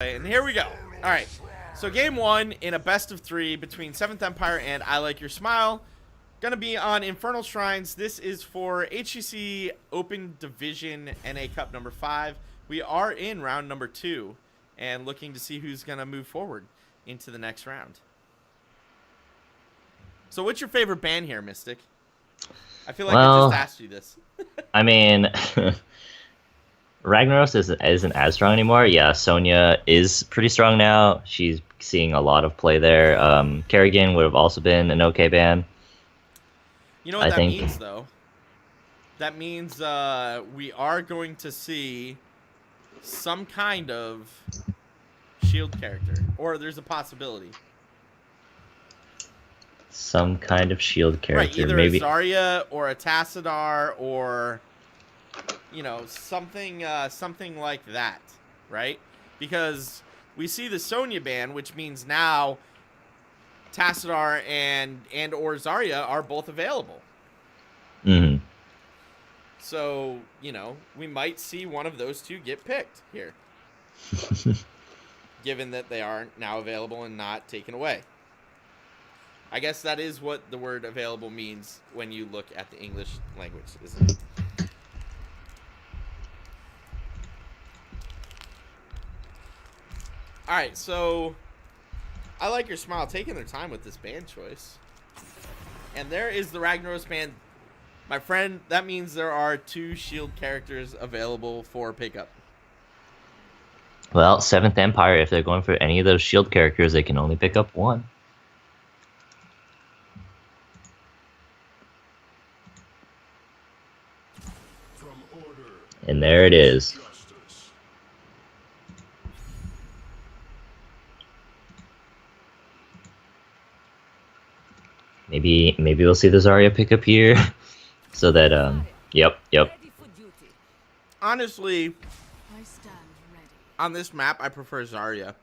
And here we go. All right. So game one in a best of three between 7th Empire and I Like Your Smile. Going to be on Infernal Shrines. This is for HGC Open Division NA Cup number 5. We are in round number 2 and looking to see who's going to move forward into the next round. So what's your favorite ban here, Mystic? I feel like I just asked you this. I mean, Ragnaros isn't as strong anymore. Yeah, Sonya is pretty strong now. She's seeing a lot of play there. Kerrigan would have also been an okay ban. You know what that means, though? That means we are going to see some kind of shield character. Or there's a possibility. Some kind of shield character. Right, either maybe a Zarya or a Tassadar or, you know, something like that, right? Because we see the Sonya ban, which means now Tassadar and or Zarya are both available. Mm-hmm. So, you know, we might see one of those two get picked here. Given that they are now available and not taken away. I guess that is what the word available means when you look at the English language, isn't it? All right, so I Like Your Smile taking their time with this band choice. And there is the Ragnaros band. My friend, that means there are 2 shield characters available for pickup. Well, 7th Empire, if they're going for any of those shield characters, they can only pick up one. And there it is. Maybe we'll see the Zarya pick up here, so that yep. Honestly, on this map, I prefer Zarya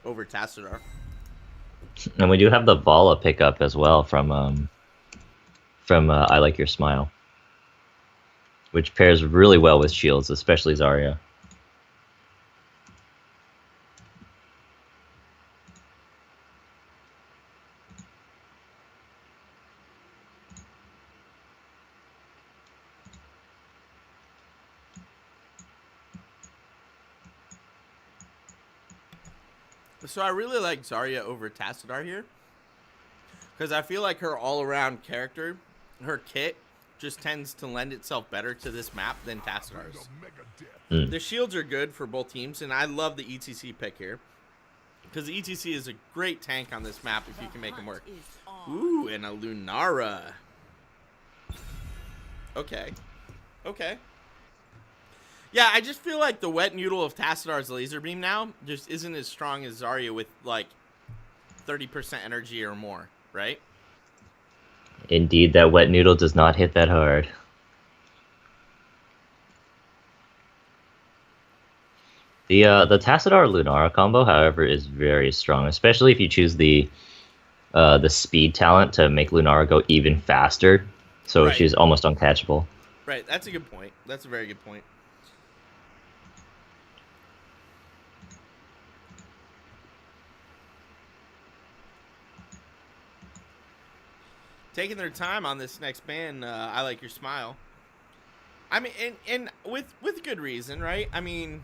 over Tassadar. And we do have the Vala pickup as well from I Like Your Smile, which pairs really well with shields, especially Zarya. So I really like Zarya over Tassadar here. Because I feel like her all-around character, her kit, just tends to lend itself better to this map than Tassadar's. The shields are good for both teams, and I love the ETC pick here. Because the ETC is a great tank on this map if you can make him work. Ooh, and a Lunara. Okay. Yeah, I just feel like the wet noodle of Tassadar's laser beam now just isn't as strong as Zarya with, like, 30% energy or more, right? Indeed, that wet noodle does not hit that hard. The Tassadar Lunara combo, however, is very strong, especially if you choose the speed talent to make Lunara go even faster, so right. She's almost uncatchable. Right, that's a good point. That's a very good point. Taking their time on this next ban, I Like Your Smile. I mean, and with good reason, right? I mean,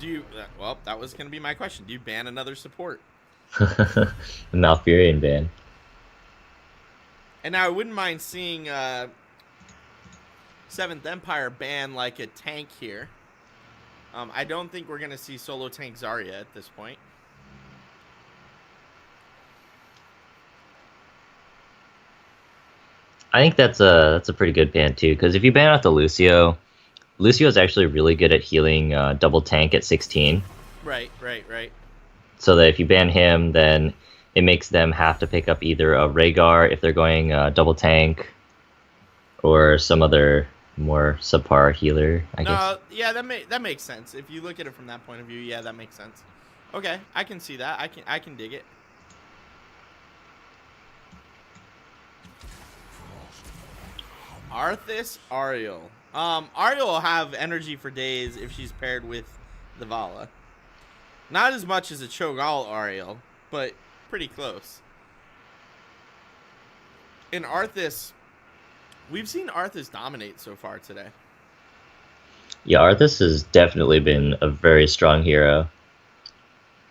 do you? Well, that was going to be my question. Do you ban another support? The Malfurion ban. And now I wouldn't mind seeing 7th Empire ban like a tank here. I don't think we're going to see solo tank Zarya at this point. I think that's a pretty good ban too, because if you ban out the Lucio is actually really good at healing double tank at 16. Right. So that if you ban him, then it makes them have to pick up either a Rhaegar if they're going double tank, or some other more subpar healer, I guess. Yeah, that makes sense. If you look at it from that point of view, yeah, that makes sense. Okay, I can see that. I can dig it. Arthas Ariel. Ariel will have energy for days if she's paired with the Vala. Not as much as a Cho'Gall Ariel, but pretty close. In Arthas, we've seen Arthas dominate so far today. Yeah, Arthas has definitely been a very strong hero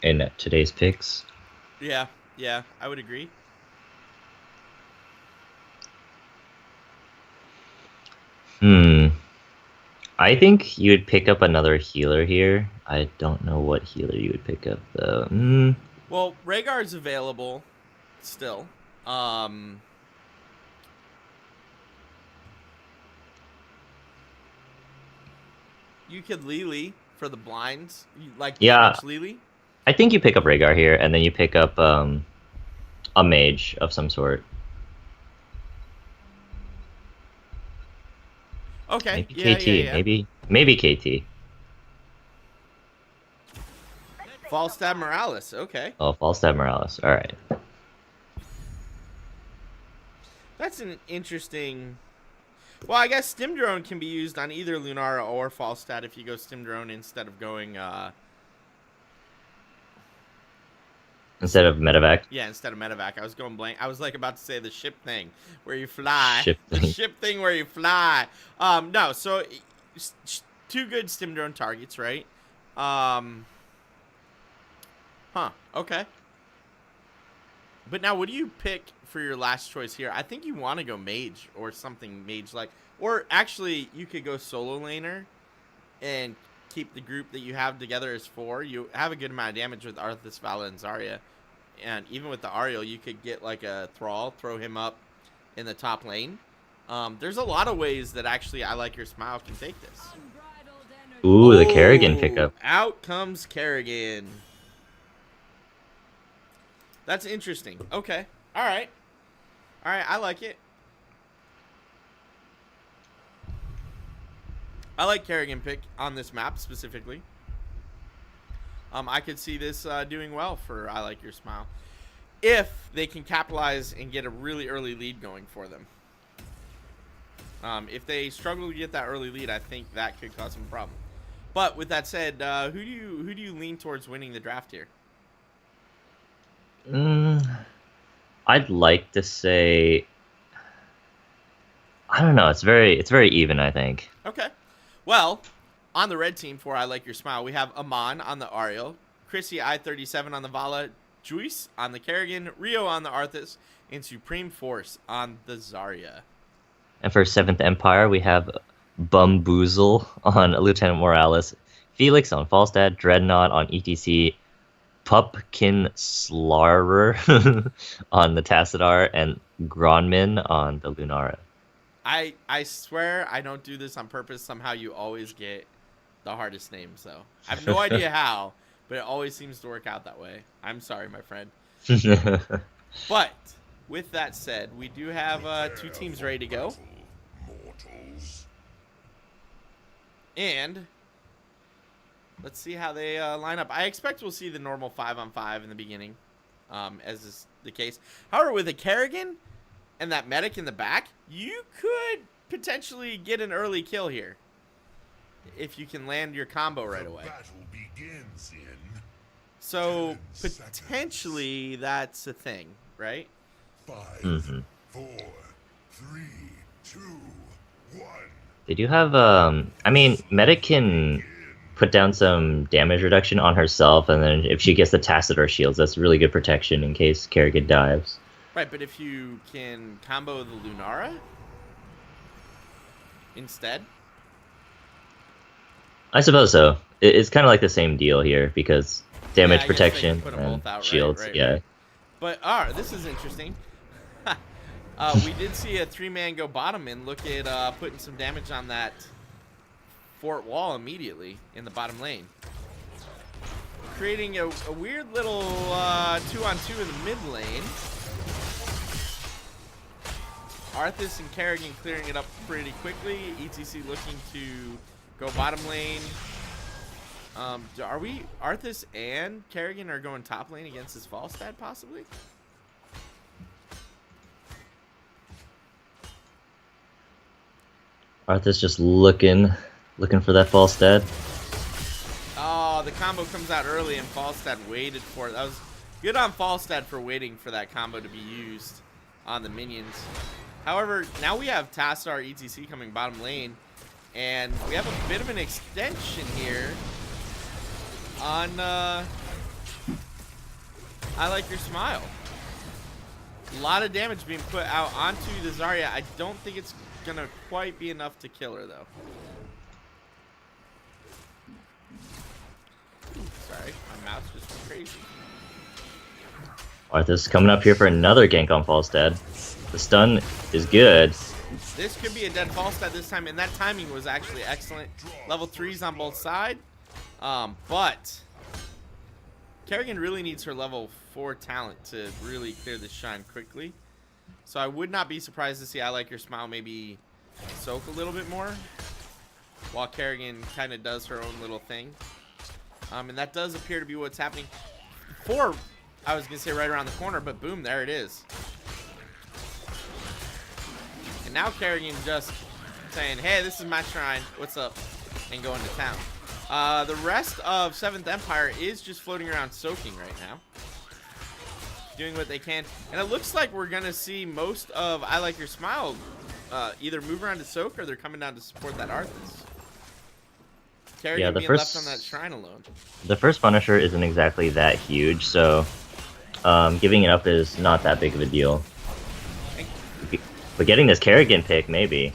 in today's picks. Yeah, I would agree. I think you would pick up another healer here. I don't know what healer you would pick up though. Well, Rhaegar's available still. You could Lily for the blinds. You like damage Lily? I think you pick up Rhaegar here, and then you pick up a mage of some sort. Okay. Maybe KT. Maybe KT. Falstad Morales. Okay. Oh, Falstad Morales. All right. That's an interesting. Well, I guess Stim Drone can be used on either Lunara or Falstad if you go Stim Drone instead of going. Instead of medevac. Yeah, instead of medevac. I was going blank. I was like about to say the ship thing where you fly. The ship thing where you fly. No, so two good Stim Drone targets, right? Okay. But now, what do you pick for your last choice here? I think you want to go mage or something mage-like. Or actually, you could go solo laner and keep the group that you have together as 4. You have a good amount of damage with Arthas, Vala, and Zarya. And even with the Ariel, you could get like a Thrall, throw him up in the top lane. There's a lot of ways that actually I Like Your Smile can take this. Ooh, the Kerrigan pickup. Out comes Kerrigan. That's interesting. Okay. All right. I like it. I like Kerrigan pick on this map specifically. I could see this doing well for I Like Your Smile if they can capitalize and get a really early lead going for them. If they struggle to get that early lead, I think that could cause some problem. But with that said, who do you lean towards winning the draft here? I'd like to say, I don't know. It's very even, I think. Okay. Well, on the red team for I Like Your Smile, we have Amon on the Ariel, Chrissy I-37 on the Vala, Juice on the Kerrigan, Rio on the Arthas, and Supreme Force on the Zarya. And for 7th Empire, we have Bumboozle on Lieutenant Morales, Felix on Falstad, Dreadnought on ETC, Pupkin Slarer on the Tassadar, and Gronmin on the Lunara. I swear I don't do this on purpose. Somehow you always get the hardest names, though. I have no idea how, but it always seems to work out that way. I'm sorry, my friend. But with that said, we do have 2 teams ready to go. And let's see how they line up. I expect we'll see the normal 5-on-5 in the beginning, as is the case. However, with a Kerrigan and that medic in the back, you could potentially get an early kill here if you can land your combo right away. So potentially that's a thing, right? 5, 4, 3, 2, 1. They do have, I mean, medic can put down some damage reduction on herself, and then if she gets the Tassadar shields, that's really good protection in case Kerrigan dives. Right, but if you can combo the Lunara instead? I suppose so. It's kind of like the same deal here, because damage protection and out, shields, right. But, this is interesting. We did see a 3-man go bottom and look at putting some damage on that fort wall immediately in the bottom lane. Creating a weird little 2-on-2 in the mid lane. Arthas and Kerrigan clearing it up pretty quickly. ETC looking to go bottom lane. Are we Arthas and Kerrigan are going top lane against his Falstad possibly? Arthas just looking for that Falstad. Oh, Oh, the combo comes out early and Falstad waited for it. That was good on Falstad for waiting for that combo to be used on the minions. However, now we have Tassadar ETC coming bottom lane, and we have a bit of an extension here on I Like Your Smile. A lot of damage being put out onto the Zarya. I don't think it's gonna quite be enough to kill her though. Sorry, my mouse just went crazy. Arthas coming up here for another gank on Falstad. The stun is good. This could be a dead Falstad this time, and that timing was actually excellent. Level 3s on both sides. But Kerrigan really needs her level 4 talent to really clear this shine quickly. So I would not be surprised to see I Like Your Smile maybe soak a little bit more while Kerrigan kind of does her own little thing. And that does appear to be what's happening. 4, I was going to say right around the corner, but boom, there it is. And now Kerrigan just saying, hey, this is my shrine. What's up? And going to town. The rest of 7th Empire is just floating around soaking right now. Doing what they can. And it looks like we're going to see most of I Like Your Smile either move around to soak or they're coming down to support that Arthas. Kerrigan being left on that shrine alone. The first Punisher isn't exactly that huge, so giving it up is not that big of a deal. But getting this Kerrigan pick, maybe.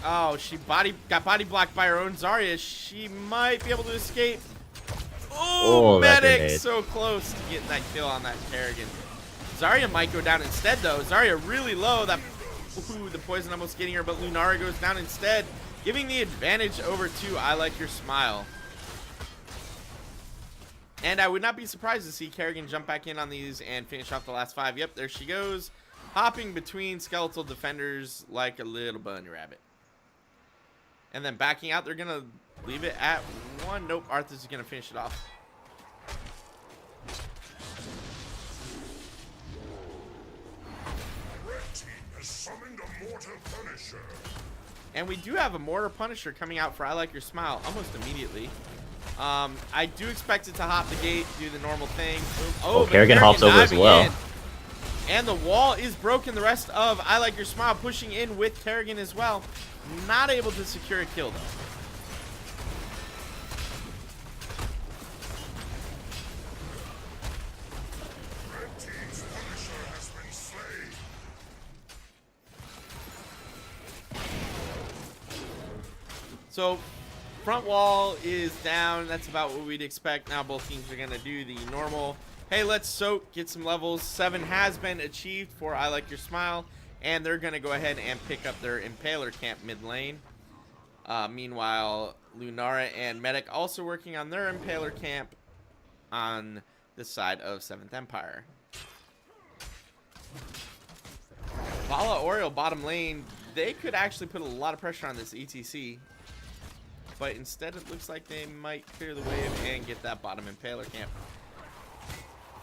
Oh, she got body blocked by her own Zarya. She might be able to escape. Oh, Medic! So close to getting that kill on that Kerrigan. Zarya might go down instead, though. Zarya really low. Ooh, the poison almost getting her, but Lunara goes down instead, giving the advantage over to I Like Your Smile. And I would not be surprised to see Kerrigan jump back in on these and finish off the last 5. Yep, there she goes. Hopping between skeletal defenders like a little bunny rabbit. And then backing out, they're going to leave it at 1. Nope, Arthas is going to finish it off. Red team has summoned a Mortar Punisher. And we do have a Mortar Punisher coming out for I Like Your Smile almost immediately. I do expect it to hop the gate, do the normal thing. Oh, Kerrigan hops over as well. In. And the wall is broken. The rest of I Like Your Smile pushing in with Kerrigan as well. Not able to secure a kill, though. Red team's Punisher has been slain. So, front wall is down. That's about what we'd expect. Now both teams are going to do the normal, hey, let's soak, get some levels. 7 has been achieved for I Like Your Smile. And they're going to go ahead and pick up their Impaler camp mid lane. Meanwhile, Lunara and Medic also working on their Impaler camp on the side of 7th Empire. Vala Oriole bottom lane, they could actually put a lot of pressure on this ETC. But instead it looks like they might clear the wave and get that bottom Impaler camp.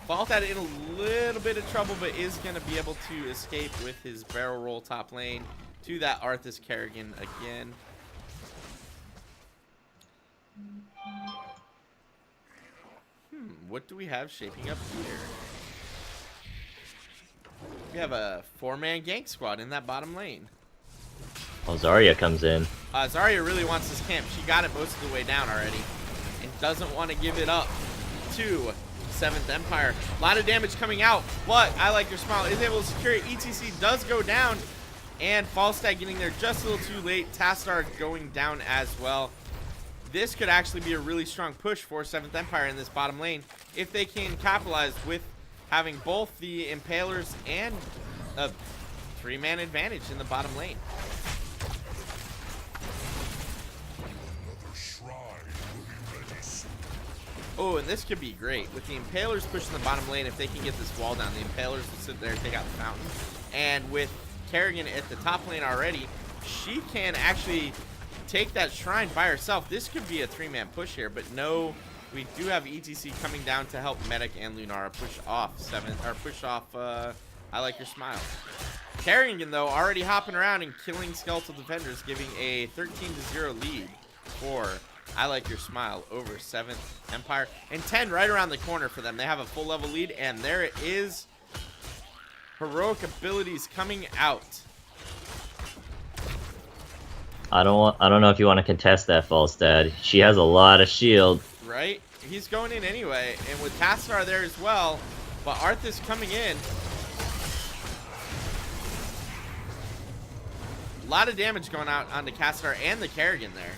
Falstad in a little bit of trouble, but is going to be able to escape with his barrel roll top lane to that Arthas Kerrigan again. What do we have shaping up here? We have a 4-man gank squad in that bottom lane. Oh, Zarya comes in. Zarya really wants this camp. She got it most of the way down already and doesn't want to give it up to 7th Empire. A lot of damage coming out, but I Like Your Smile is able to secure it. ETC does go down, and Falstad getting there just a little too late. Tassadar going down as well. This could actually be a really strong push for 7th Empire in this bottom lane if they can capitalize with having both the Impalers and a 3-man advantage in the bottom lane. Another shrine will be ready soon. Oh, and this could be great. With the Impalers pushing the bottom lane, if they can get this wall down, the Impalers will sit there and take out the fountain. And with Kerrigan at the top lane already, she can actually take that shrine by herself. This could be a 3-man push here, but no, we do have ETC coming down to help Medic and Lunara push off I Like Your Smile. Kerrigan, though, already hopping around and killing skeletal defenders, giving a 13-0 lead for I Like Your Smile over 7th Empire. And 10 right around the corner for them. They have a full level lead, and there it is. Heroic abilities coming out. I don't know if you want to contest that, False Dad. She has a lot of shield. Right? He's going in anyway. And with Tassadar there as well. But Arthas coming in. A lot of damage going out onto Tassadar and the Kerrigan there.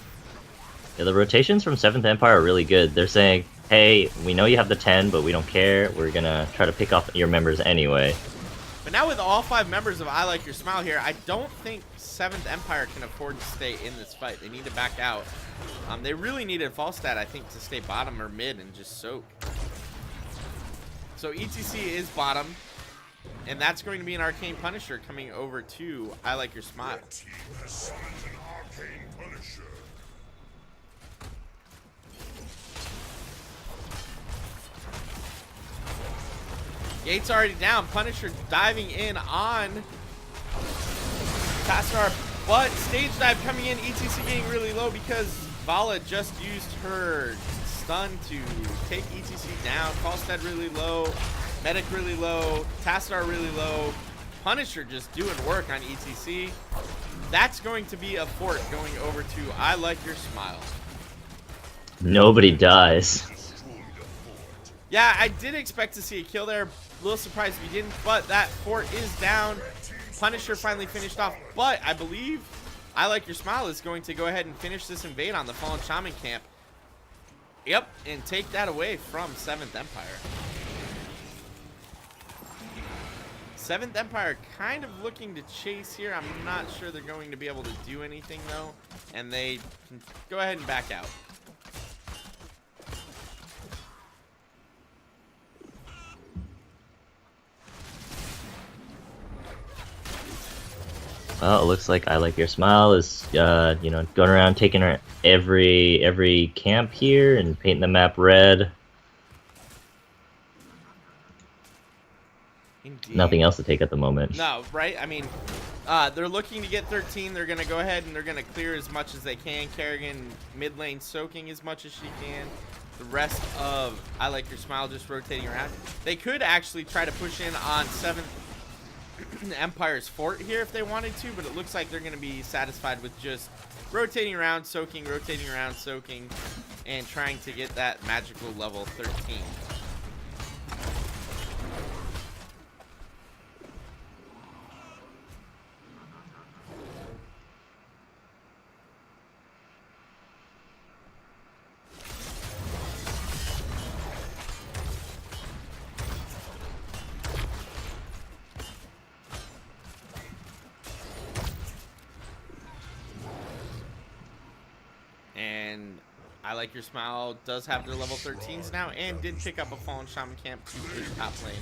Yeah, the rotations from 7th Empire are really good. They're saying, hey, we know you have the 10, but we don't care. We're going to try to pick off your members anyway. But now with all 5 members of I Like Your Smile here, I don't think 7th Empire can afford to stay in this fight. They need to back out. They really needed Falstad, I think, to stay bottom or mid and just soak. So ETC is bottom, and that's going to be an Arcane Punisher coming over to I Like Your Smile. Your team has summoned an Arcane Punisher. Gate's already down. Punisher diving in on Tassadar, but stage dive coming in. ETC getting really low because Vala just used her stun to take ETC down. Falstad really low. Medic really low. Tassadar really low. Punisher just doing work on ETC. That's going to be a fort going over to I Like Your Smile. Nobody dies. Yeah, I did expect to see a kill there. A little surprised we didn't, but that fort is down. Punisher finally finished off, but I believe I Like Your Smile is going to go ahead and finish this invade on the Fallen Shaman camp. Yep, and take that away from 7th Empire. 7th Empire kind of looking to chase here. I'm not sure they're going to be able to do anything, though, and they can go ahead and back out. Well, it looks like I Like Your Smile is, you know, going around taking every camp here and painting the map red. Indeed. Nothing else to take at the moment. No, right? I mean, they're looking to get 13. They're going to go ahead and they're going to clear as much as they can. Kerrigan mid lane soaking as much as she can. The rest of I Like Your Smile just rotating around. They could actually try to push in on 7th Empire's fort here if they wanted to, but it looks like they're going to be satisfied with just rotating around, soaking, and trying to get that magical level 13. And I Like Your Smile does have their level 13s now and did pick up a Fallen Shaman camp to push top lane.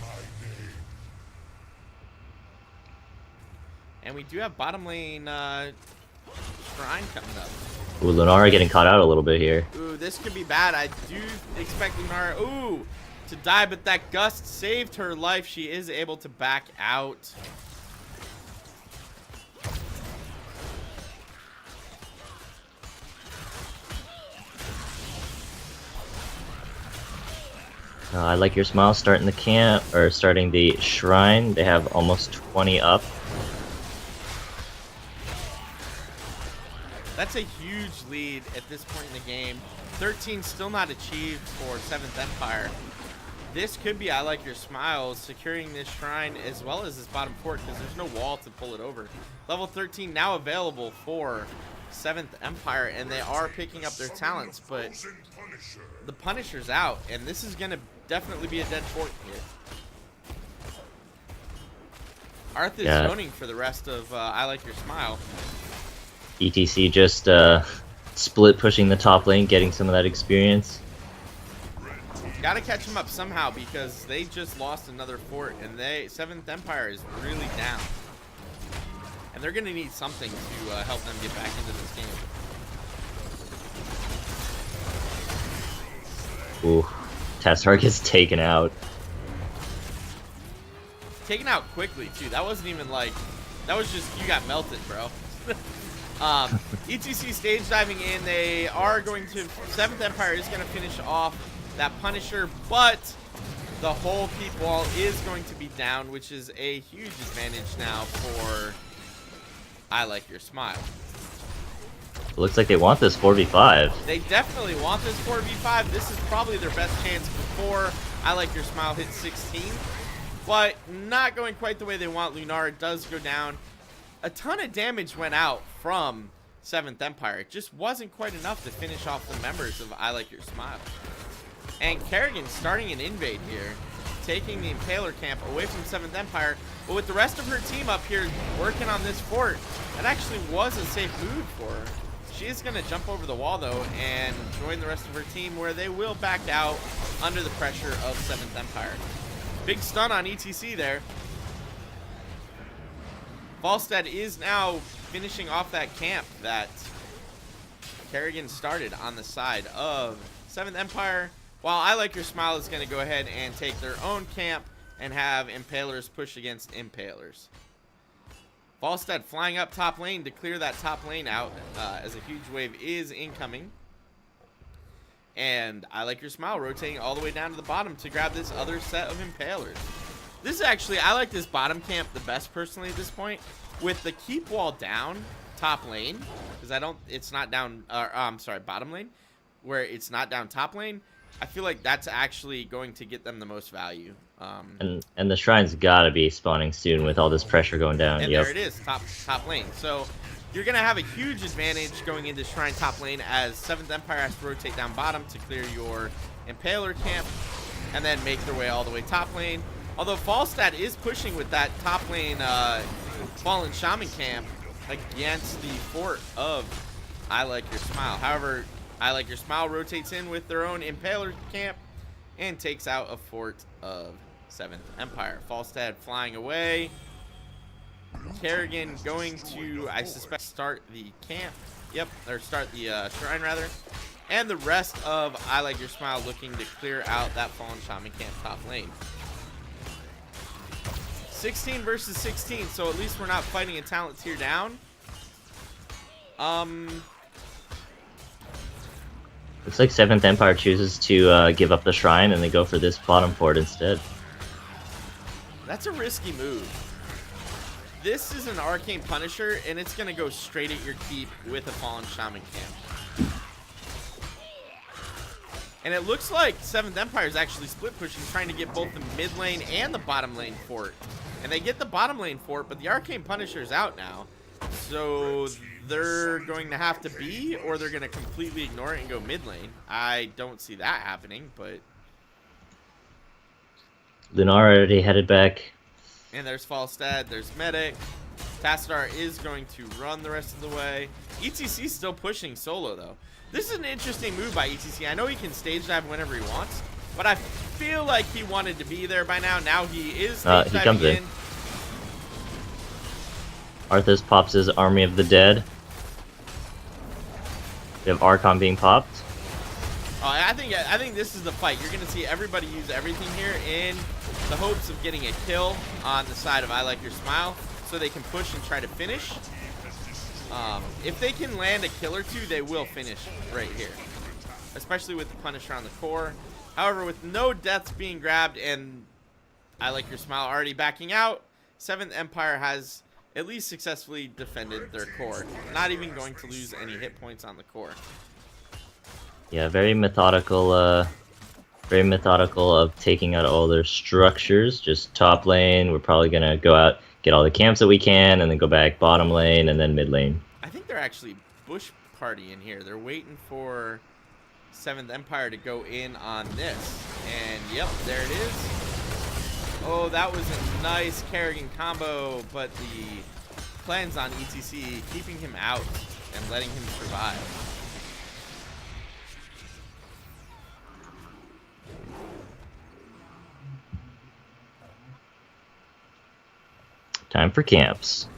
And we do have bottom lane Shrine coming up. Ooh, Lunara getting caught out a little bit here. Ooh, this could be bad. I do expect Lunara, to die, but that gust saved her life. She is able to back out. I Like Your Smile starting the camp, or starting the shrine. They have almost 20 up. That's a huge lead at this point in the game. 13 still not achieved for 7th Empire. This could be I Like Your Smile securing this shrine as well as this bottom fort because there's no wall to pull it over. Level 13 now available for 7th Empire, and they are picking up their talents, but the Punisher's out, and this is going to definitely be a dead fort here. Arthas zoning for the rest of I Like Your Smile. ETC just split pushing the top lane, getting some of that experience. Gotta catch them up somehow because they just lost another fort, and 7th Empire is really down. And they're gonna need something to help them get back into this game. Ooh, Tassadar gets taken out. Taken out quickly too. That wasn't even like, that was just, you got melted, bro. ETC stage diving in. They are going to 7th Empire is going to finish off that Punisher, but the whole keep wall is going to be down, which is a huge advantage now for I Like Your Smile. Looks like they want this 4v5. They definitely want this 4v5. This is probably their best chance before I Like Your Smile hits 16. But not going quite the way they want. Lunara does go down. A ton of damage went out from 7th Empire. It just wasn't quite enough to finish off the members of I Like Your Smile. And Kerrigan starting an invade here, taking the Impaler camp away from 7th Empire. But with the rest of her team up here working on this fort, that actually was a safe move for her. She is going to jump over the wall, though, and join the rest of her team, where they will back out under the pressure of 7th Empire. Big stun on ETC there. Falstad is now finishing off that camp that Kerrigan started on the side of 7th Empire, while I Like Your Smile is going to go ahead and take their own camp and have Impalers push against Impalers. Falstad flying up top lane to clear that top lane out as a huge wave is incoming. And I Like Your Smile rotating all the way down to the bottom to grab this other set of Impalers. This is actually, I like this bottom camp the best personally at this point. With the keep wall down top lane, because it's not down, I'm sorry, bottom lane, where it's not down top lane, I feel like that's actually going to get them the most value. And the shrine's gotta be spawning soon with all this pressure going down. And there it is, top lane. So you're going to have a huge advantage going into Shrine top lane, as 7th Empire has to rotate down bottom to clear your Impaler camp and then make their way all the way top lane. Although Falstad is pushing with that top lane Fallen Shaman camp against the fort of I Like Your Smile. However, I Like Your Smile rotates in with their own Impaler camp and takes out a fort of 7th Empire. Falstad flying away. Kerrigan going to, I suspect, start the camp. Yep, or start the shrine, rather. And the rest of I Like Your Smile looking to clear out that Fallen Shaman camp top lane. 16 versus 16, so at least we're not fighting a talent tier down. Looks like 7th Empire chooses to give up the shrine and they go for this bottom fort instead. That's a risky move. This is an Arcane Punisher, and it's going to go straight at your keep with a Fallen Shaman camp. And it looks like 7th Empire is actually split pushing, trying to get both the mid lane and the bottom lane fort. And they get the bottom lane fort, but the Arcane Punisher is out now. So they're going to have to be, or they're going to completely ignore it and go mid lane. I don't see that happening, but... Lunara already headed back. And there's Falstad, there's Medic. Tassadar is going to run the rest of the way. ETC still pushing solo, though. This is an interesting move by ETC. I know he can stage dive whenever he wants, but I feel like he wanted to be there by now. Now he is stage he diving comes in. Arthas pops his Army of the Dead. We have Archon being popped. I think this is the fight. You're going to see everybody use everything here in the hopes of getting a kill on the side of I Like Your Smile, so they can push and try to finish. If they can land a kill or two, they will finish right here, especially with the Punisher on the core. However, with no deaths being grabbed and I Like Your Smile already backing out, 7th Empire has at least successfully defended their core, not even going to lose any hit points on the core. Yeah, very methodical of taking out all their structures. Just top lane, we're probably gonna go out, get all the camps that we can, and then go back bottom lane and then mid lane. I think they're actually bush party in here. They're waiting for 7th Empire to go in on this. And yep, there it is. Oh, that was a nice Kerrigan combo, but the cleanse on ETC keeping him out and letting him survive. Time for camps.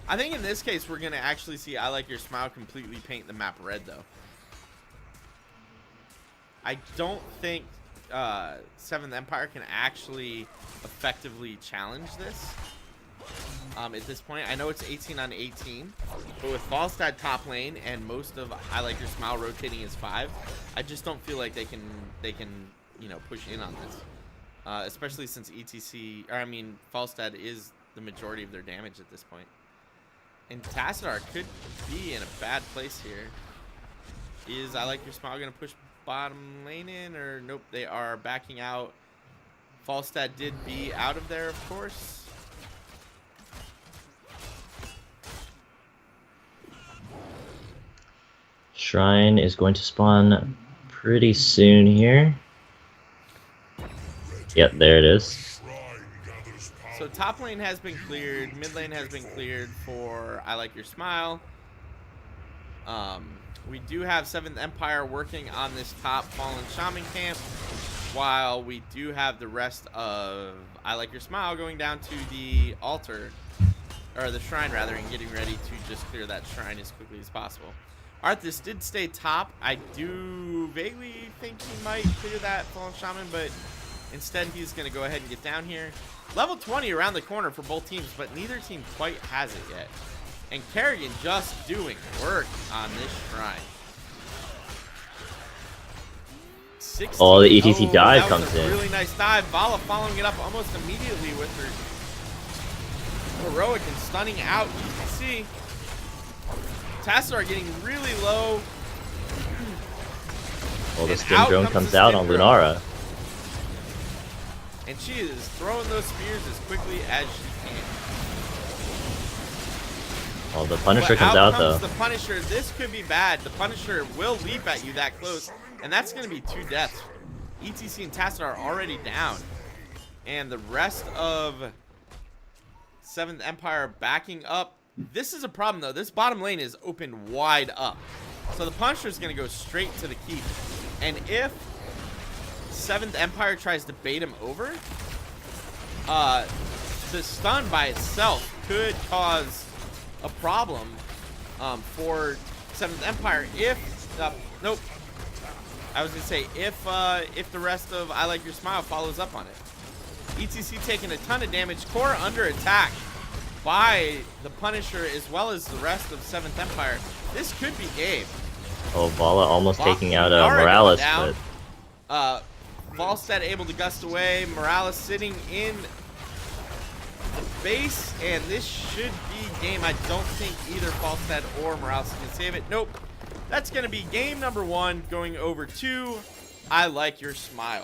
I think in this case, we're going to actually see I Like Your Smile completely paint the map red, though. I don't think 7th Empire can actually effectively challenge this. at this point. I know it's 18 on 18, but with Falstad top lane and most of I Like Your Smile rotating as 5, I just don't feel like they can you know, push in on this. Especially since Falstad is the majority of their damage at this point. And Tassadar could be in a bad place here. Is I Like Your Smile going to push bottom lane in? Or nope, they are backing out. Falstad did be out of there, of course. Shrine is going to spawn pretty soon here. Yep, there it is. So top lane has been cleared. Mid lane has been cleared for I Like Your Smile. We do have 7th Empire working on this top Fallen Shaman camp, while we do have the rest of I Like Your Smile going down to the altar, or the shrine rather, and getting ready to just clear that shrine as quickly as possible. Arthas did stay top. I do vaguely think he might clear that Fallen Shaman, but instead he's going to go ahead and get down here. Level 20 around the corner for both teams, but neither team quite has it yet. And Kerrigan just doing work on this shrine. Oh, the ETC dive that comes was a in. Really nice dive. Vala following it up almost immediately with her heroic and stunning out ETC. Tassadar getting really low. Well, the And stim out drone comes comes the out stim on drone. Lunara. And she is throwing those spears as quickly as she can. Well, the Punisher But comes out comes though. the Punisher. This could be bad. The Punisher will leap at you that close, and that's going to be 2 deaths. ETC and Tassadar are already down, and the rest of 7th Empire backing up. This is a problem though. This bottom lane is open wide up, so the Punisher is going to go straight to the keep. And if 7th Empire tries to bait him over, the stun by itself could cause a problem for 7th Empire if nope, I was gonna say if the rest of I Like Your Smile follows up on it. ETC taking a ton of damage. Core under attack by the Punisher as well as the rest of 7th Empire. This could be game. Oh, Vala almost taking out Lunara Morales, going but down. Falstad able to gust away. Morales sitting in the base, and this should be game. I don't think either Falstad or Morales can save it. Nope. That's going to be game number 1 going over to I Like Your Smile.